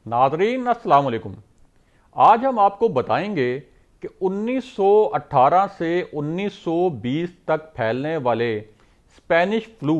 नाजरीन अस्सलाम वालेकुम। आज हम आपको बताएंगे कि 1918 से 1920 तक फैलने वाले स्पेनिश फ्लू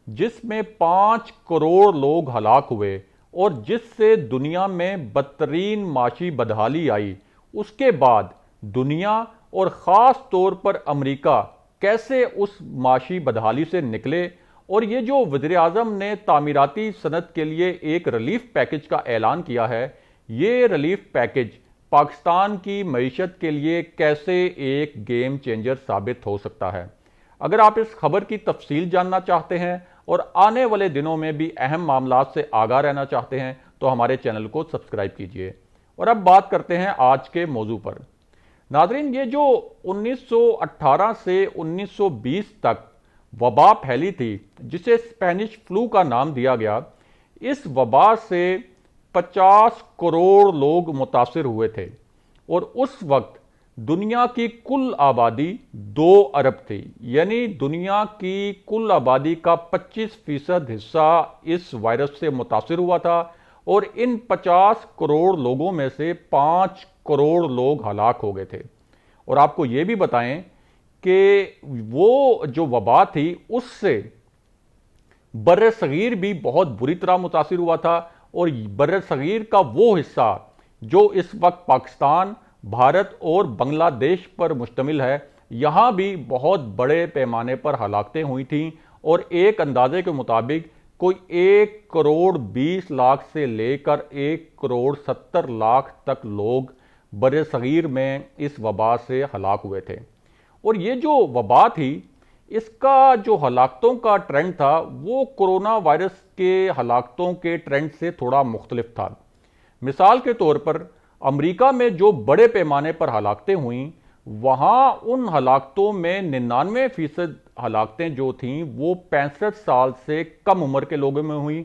जिसमें 5 करोड़ लोग हलाक हुए और जिससे दुनिया में बदतरीन माशी बदहाली आई, उसके बाद दुनिया और ख़ास तौर पर अमेरिका कैसे उस माशी बदहाली से निकले और ये जो वज़ीर आज़म ने तामीराती सनत के लिए एक रिलीफ पैकेज का ऐलान किया है, ये रिलीफ पैकेज पाकिस्तान की मईशत के लिए कैसे एक गेम चेंजर साबित हो सकता है। अगर आप इस खबर की तफसील जानना चाहते हैं और आने वाले दिनों में भी अहम मामलात से आगाह रहना चाहते हैं तो हमारे चैनल को सब्सक्राइब कीजिए। और अब बात करते हैं आज के मौजू पर। नाजरीन, ये जो 1918 से 1920 तक वबा फैली थी जिसे स्पेनिश फ्लू का नाम दिया गया, इस वबा से 50 करोड़ लोग मुतासिर हुए थे और उस वक्त दुनिया की कुल आबादी 2 अरब थी। यानी दुनिया की कुल आबादी का 25% हिस्सा इस वायरस से मुतासिर हुआ था और इन 50 करोड़ लोगों में से 5 करोड़ लोग हलाक हो गए थे। और आपको ये भी बताएं कि वो जो वबा थी उससे बर्र सगीर भी बहुत बुरी तरह मुतासिर हुआ था और बर्र सगीर का वो हिस्सा जो इस वक्त पाकिस्तान, भारत और बांग्लादेश पर मुश्तमिल है, यहां भी बहुत बड़े पैमाने पर हलाकतें हुई थीं और एक अंदाजे के मुताबिक कोई 1 करोड़ 20 लाख से लेकर 1 करोड़ 70 लाख तक लोग बर्र सगीर में इस वबा से हलाक हुए थे। और ये जो वबा थी, इसका जो हलाकतों का ट्रेंड था वो कोरोना वायरस के हलाकतों के ट्रेंड से थोड़ा मुख्तलिफ था। मिसाल के तौर पर अमेरिका में जो बड़े पैमाने पर हलाकतें हुईं, वहाँ उन हलाकतों में 99% हलाकतें जो थीं वो 65 साल से कम उम्र के लोगों में हुई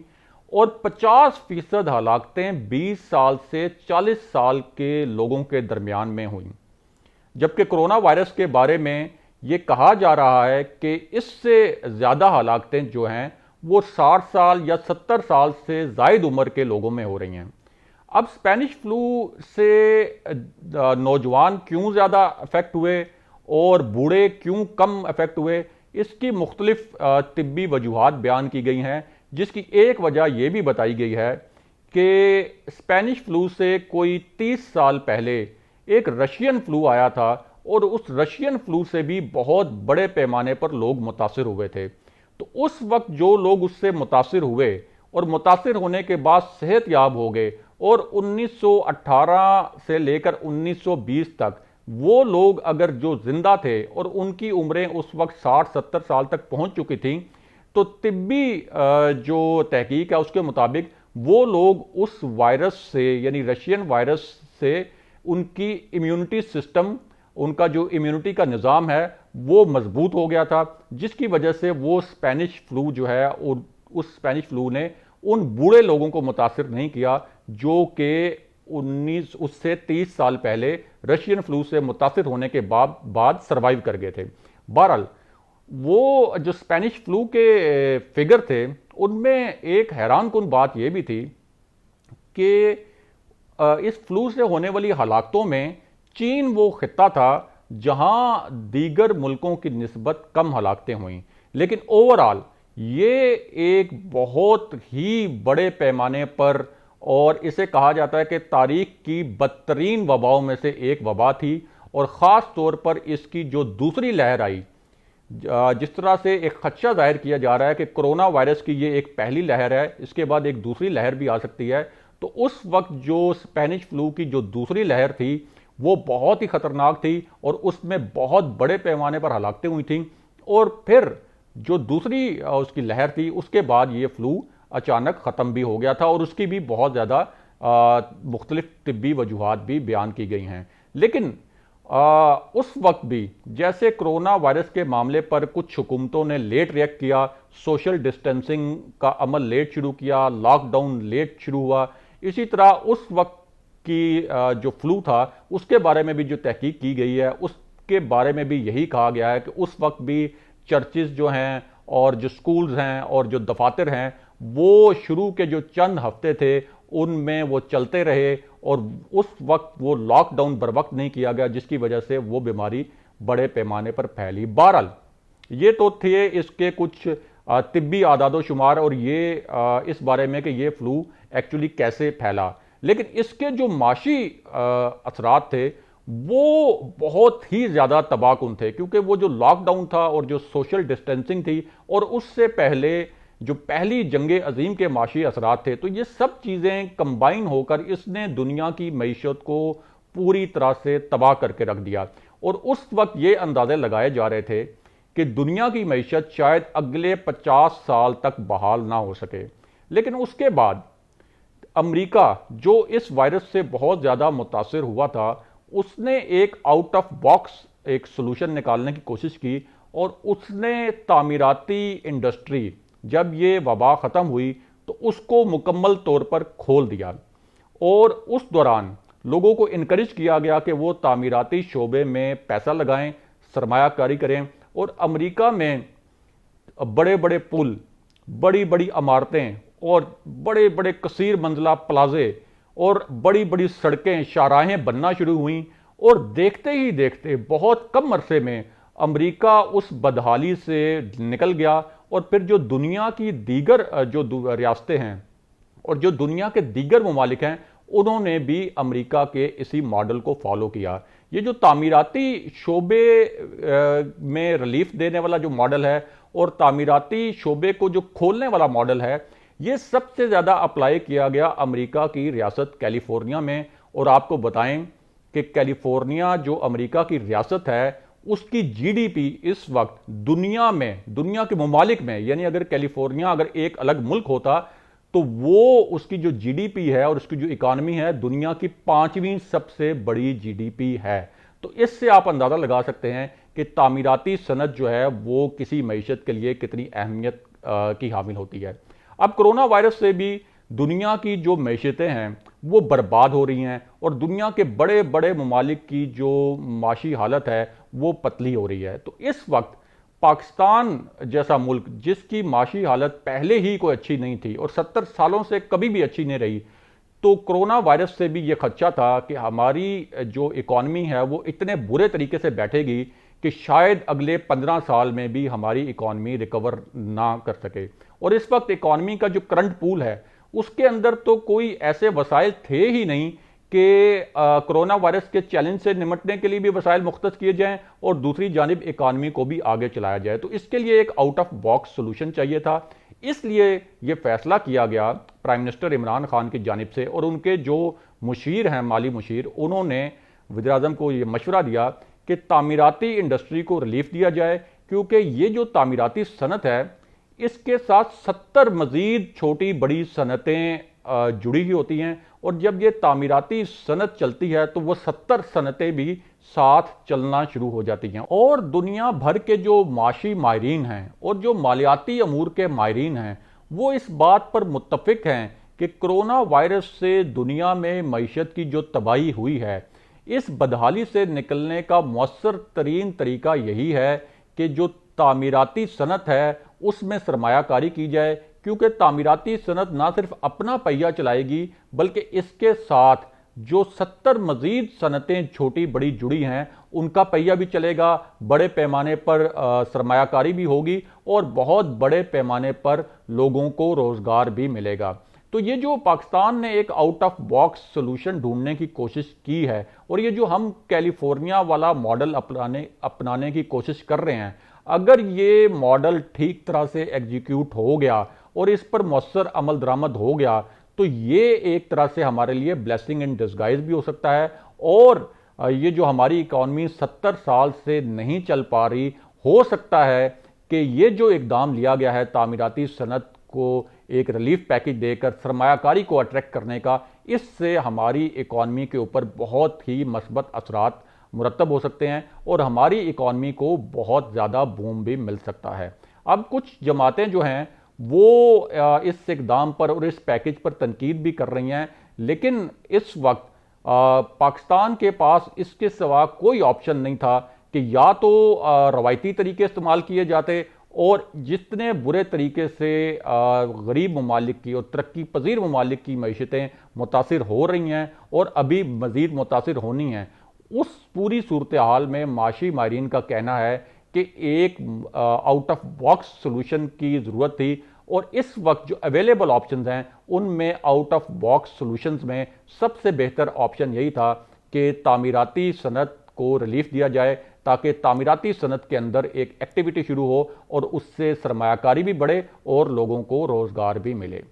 और 50% हलाकतें 20 साल से 40 साल के लोगों के दरमियान में हुई। जबकि कोरोना वायरस के बारे में ये कहा जा रहा है कि इससे ज़्यादा हलाकतें जो हैं वो 60 साल या 70 साल से ज़ायद उम्र के लोगों में हो रही हैं। अब स्पेनिश फ्लू से नौजवान क्यों ज़्यादा अफेक्ट हुए और बूढ़े क्यों कम अफेक्ट हुए, इसकी मुख्तलिफ तिब्बी वजूहात बयान की गई हैं, जिसकी एक वजह यह भी बताई गई है कि स्पेनिश फ्लू से कोई 30 साल पहले एक रशियन फ्लू आया था और उस रशियन फ्लू से भी बहुत बड़े पैमाने पर लोग मुतासिर हुए थे। तो उस वक्त जो लोग उससे मुतासिर हुए और मुतासिर होने के बाद सेहतयाब हो गए और 1918 से लेकर 1920 तक वो लोग अगर जो जिंदा थे और उनकी उम्रें उस वक्त 60-70 साल तक पहुंच चुकी थी, तो तिब्बी जो तहकीक है उसके मुताबिक वो लोग उस वायरस से यानी रशियन वायरस से उनकी इम्यूनिटी सिस्टम, उनका जो इम्यूनिटी का निज़ाम है वो मजबूत हो गया था, जिसकी वजह से वो स्पेनिश फ्लू जो है उस स्पेनिश फ्लू ने उन बूढ़े लोगों को मुतासिर नहीं किया जो कि 19 उससे 30 साल पहले रशियन फ्लू से मुतासिर होने के बाद सर्वाइव कर गए थे। बहरहाल वो जो स्पेनिश फ्लू के फिगर थे उनमें एक हैरान कुन बात यह भी थी कि इस फ्लू से होने वाली हलाकतों में चीन वो खित्ता था जहां दीगर मुल्कों की निस्बत कम हलाकतें हुई, लेकिन ओवरऑल ये एक बहुत ही बड़े पैमाने पर और इसे कहा जाता है कि तारीख की बदतरीन वबाओं में से एक वबा थी। और ख़ास तौर पर इसकी जो दूसरी लहर आई, जिस तरह से एक खदशा जाहिर किया जा रहा है कि कोरोना वायरस की ये एक पहली लहर है, इसके बाद एक दूसरी लहर भी आ सकती है, तो उस वक्त जो स्पेनिश फ्लू की जो दूसरी लहर थी वो बहुत ही खतरनाक थी और उसमें बहुत बड़े पैमाने पर हलाकतें हुई थीं। और फिर जो दूसरी उसकी लहर थी उसके बाद ये फ्लू अचानक ख़त्म भी हो गया था और उसकी भी बहुत ज़्यादा मुख्तलिफ तिब्बी वजूहात भी बयान की गई हैं। लेकिन उस वक्त भी जैसे कोरोना वायरस के मामले पर कुछ हुकूमतों ने लेट रिएक्ट किया, सोशल डिस्टेंसिंग का अमल लेट शुरू किया, लॉकडाउन लेट शुरू हुआ, इसी तरह उस वक्त की जो फ्लू था उसके बारे में भी जो तहकीक की गई है उसके बारे में भी यही कहा गया है कि उस वक्त भी चर्चेस जो हैं और जो स्कूल्स हैं और जो दफातर हैं वो शुरू के जो चंद हफ्ते थे उनमें वो चलते रहे और उस वक्त वो लॉकडाउन बर वक्त नहीं किया गया, जिसकी वजह से वो बीमारी बड़े पैमाने पर फैली। बहरहाल ये तो थे इसके कुछ तिब्बी आदादो शुमार और ये इस बारे में कि ये फ्लू एक्चुअली कैसे फैला। लेकिन इसके जो माशी असरात थे वो बहुत ही ज़्यादा तबाहकुन थे, क्योंकि वो जो लॉकडाउन था और जो सोशल डिस्टेंसिंग थी और उससे पहले जो पहली जंगे अजीम के माशी असरात थे, तो ये सब चीज़ें कंबाइन होकर इसने दुनिया की मईशत को पूरी तरह से तबाह करके रख दिया। और उस वक्त ये अंदाजे लगाए जा रहे थे कि दुनिया की मईशत शायद अगले 50 साल तक बहाल ना हो सके। लेकिन उसके बाद अमेरिका, जो इस वायरस से बहुत ज़्यादा मुतासिर हुआ था, उसने एक आउट ऑफ बॉक्स एक सोल्यूशन निकालने की कोशिश की और उसने तामीराती इंडस्ट्री, जब ये वबा ख़त्म हुई तो उसको मुकम्मल तौर पर खोल दिया और उस दौरान लोगों को इनकरेज किया गया कि वो तामीराती शोबे में पैसा लगाएं, सरमायाकारी करें। और अमेरिका में बड़े बड़े पुल, बड़ी बड़ी इमारतें और बड़े बड़े कसीर मंजिला प्लाजे और बड़ी बड़ी सड़कें, शाहराहें बनना शुरू हुई और देखते ही देखते बहुत कम अरसे में अमेरिका उस बदहाली से निकल गया। और फिर जो दुनिया की दीगर जो रियासतें हैं और जो दुनिया के दीगर ममालिक हैं, उन्होंने भी अमेरिका के इसी मॉडल को फॉलो किया। ये जो तामीराती शोबे में रिलीफ देने वाला जो मॉडल है और तामीराती शोबे को जो खोलने वाला मॉडल है, ये सबसे ज़्यादा अप्लाई किया गया अमेरिका की रियासत कैलिफोर्निया में। और आपको बताएं कि कैलिफोर्निया जो अमेरिका की रियासत है, उसकी जीडीपी इस वक्त दुनिया में, दुनिया के ममालिक में, यानी अगर कैलिफोर्निया अगर एक अलग मुल्क होता तो वो उसकी जो जीडीपी है और उसकी जो इकॉनमी है, दुनिया की 5वीं सबसे बड़ी जीडीपी है। तो इससे आप अंदाज़ा लगा सकते हैं कि तामीराती सनत जो है वो किसी मईशत के लिए कितनी अहमियत की हामिल होती है। अब कोरोना वायरस से भी दुनिया की जो मईशतें हैं वो बर्बाद हो रही हैं और दुनिया के बड़े बड़े ममालिक की जो माशी हालत है वो पतली हो रही है। तो इस वक्त पाकिस्तान जैसा मुल्क, जिसकी माशी हालत पहले ही कोई अच्छी नहीं थी और 70 सालों से कभी भी अच्छी नहीं रही, तो कोरोना वायरस से भी ये खदशा था कि हमारी जो इकॉनमी है वो इतने बुरे तरीके से बैठेगी कि शायद अगले 15 साल में भी हमारी इकॉनमी रिकवर ना कर सके। और इस वक्त इकॉनमी का जो करंट पूल है उसके अंदर तो कोई ऐसे वसाइल थे ही नहीं कि कोरोना वायरस के चैलेंज से निपटने के लिए भी वसाइल मुख्तस किए जाएं और दूसरी जानिब इकॉनमी को भी आगे चलाया जाए। तो इसके लिए एक आउट ऑफ बॉक्स सोल्यूशन चाहिए था। इसलिए यह फैसला किया गया प्राइम मिनिस्टर इमरान खान की जानिब से और उनके जो मुशीर हैं, माली मुशीर, उन्होंने वज़ीर आज़म को यह मशवरा दिया कि तामीराती इंडस्ट्री को रिलीफ दिया जाए, क्योंकि ये जो तामीराती सनत है इसके साथ 70 मजीद छोटी बड़ी सनतें जुड़ी हुई होती हैं और जब ये तामीराती सनत चलती है तो वो 70 सनतें भी साथ चलना शुरू हो जाती हैं। और दुनिया भर के जो माशी माहिरीन हैं और जो मालियाती अमूर के माहिरीन हैं वो इस बात पर मुत्तफिक हैं कि कोरोना वायरस से दुनिया में मईशत की जो तबाही हुई है, इस बदहाली से निकलने का मौसर तरीन तरीका यही है कि जो तामीराती सनत है उसमें सरमायाकारी की जाए, क्योंकि तामीराती सनत ना सिर्फ अपना पहिया चलाएगी बल्कि इसके साथ जो 70 मजीद सनतें छोटी बड़ी जुड़ी हैं उनका पहिया भी चलेगा, बड़े पैमाने पर सरमायाकारी भी होगी और बहुत बड़े पैमाने पर लोगों को रोजगार भी मिलेगा। तो ये जो पाकिस्तान ने एक आउट ऑफ बॉक्स सोल्यूशन ढूंढने की कोशिश की है और ये जो हम कैलिफोर्निया वाला मॉडल अपनाने की कोशिश कर रहे हैं, अगर ये मॉडल ठीक तरह से एग्जीक्यूट हो गया और इस पर मौसर अमल दरामद हो गया तो ये एक तरह से हमारे लिए ब्लेसिंग इन डिस्गाइज भी हो सकता है। और ये जो हमारी इकॉनमी 70 साल से नहीं चल पा रही, हो सकता है कि ये जो इकदाम लिया गया है तामीराती सनत को एक रिलीफ पैकेज देकर सरमायाकारी को अट्रैक्ट करने का, इससे हमारी इकॉनमी के ऊपर बहुत ही मस्बत असरात मुरतब हो सकते हैं और हमारी इकॉनमी को बहुत ज़्यादा बूम भी मिल सकता है। अब कुछ जमातें जो हैं वो इस इकदाम पर और इस पैकेज पर तनकीद भी कर रही हैं, लेकिन इस वक्त पाकिस्तान के पास इसके सिवा कोई ऑप्शन नहीं था कि या तो रवायती तरीके इस्तेमाल किए जाते और जितने बुरे तरीके से गरीब ममालिक की और तरक्की पजीर ममालिक की मईशतें मुतासिर हो रही हैं और अभी मज़ीद मुतासिर होनी हैं, उस पूरी सूरत हाल में माशी माहिरीन का कहना है कि एक आउट ऑफ बॉक्स सोल्यूशन की ज़रूरत थी। और इस वक्त जो अवेलेबल ऑप्शंस हैं उनमें आउट ऑफ बॉक्स सोल्यूशंस में सबसे बेहतर ऑप्शन यही था कि तामीराती सनत को रिलीफ दिया जाए, ताकि तामीराती सनत के अंदर एक एक्टिविटी शुरू हो और उससे सरमायाकारी भी बढ़े और लोगों को रोज़गार भी मिले।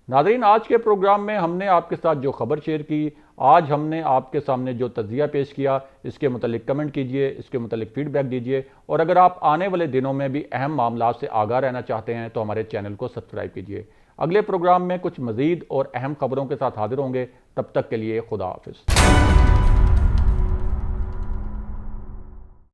नाज़रीन, आज के प्रोग्राम में हमने आपके साथ जो खबर शेयर की, आज हमने आपके सामने जो तज्ज़िया पेश किया, इसके मुतालिक कमेंट कीजिए, इसके मुतालिक फीडबैक दीजिए। और अगर आप आने वाले दिनों में भी अहम मामला से आगाह रहना चाहते हैं तो हमारे चैनल को सब्सक्राइब कीजिए। अगले प्रोग्राम में कुछ मज़ीद और अहम खबरों के साथ हाजिर होंगे। तब तक के लिए खुदा हाफिज़।